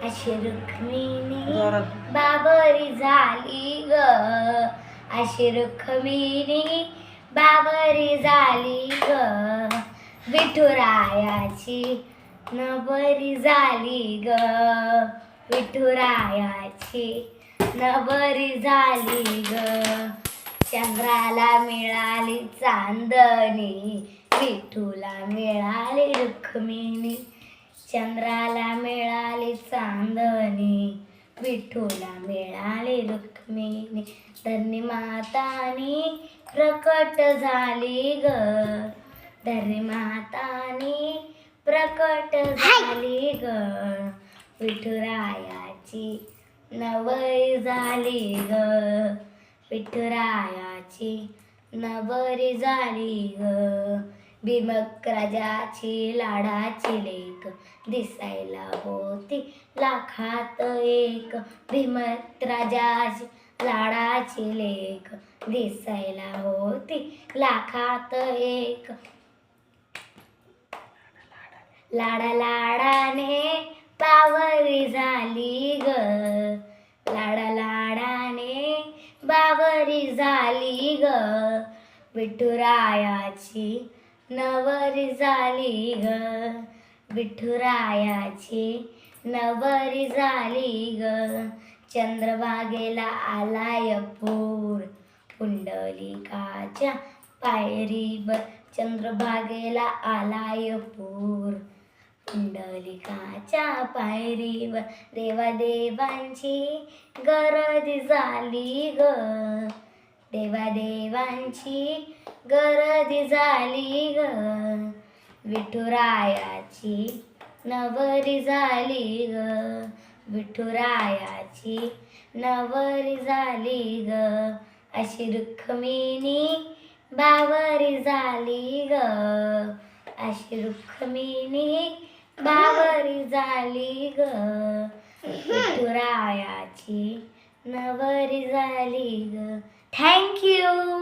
अशी रुक्मिणी बाबरी झाली ग, अशी रुक्मिणी बाबरी झाली ग, विठुरायाची नबरी झाली ग, विठुरायाची नबरी झाली ग, चंद्राला मिळाली चांदणी, विठूला मिळाली रुक्मिणी, चंद्राला मिळाली चांदणी, विठूला मिळाली रुक्मिणी, धरणी मातानी प्रकट झाली ग, धरणी मातानी प्रकट झाली ग, विठुरायाची नवरी झाली ग, विठुरायाची नवरी झाली ग, भीमक राजाची लाडाची लेक, दिसायला होती लाखात एक, भीमक राजाची लाडाची लेक, दिसायला होती लाखात एक, लाडा लाडाने बावरी झाली ग, लाडा लाडाने बावरी झाली ग, विठुरायाची नवरी झाली ग, विठुरायाची नवरी झाली ग, चंद्रभागेला आलाय पूर, पुंडलिकाच्या पायरीवर चंद्रभागेला आलाय पूर, पुंडलिकाच्या पायरीवर देवादेवांची गर्दी झाली ग, देवादेवांची गर्दी झाली ग, विठुरायाची नवरी झाली ग, विठुरायाची नवरी झाली ग, अशी रुक्मिणी बावरी झाली ग, अशी रुक्मिणी बावरी झाली ग, विठुरायाची नवरी झाली ग. थँक्यू.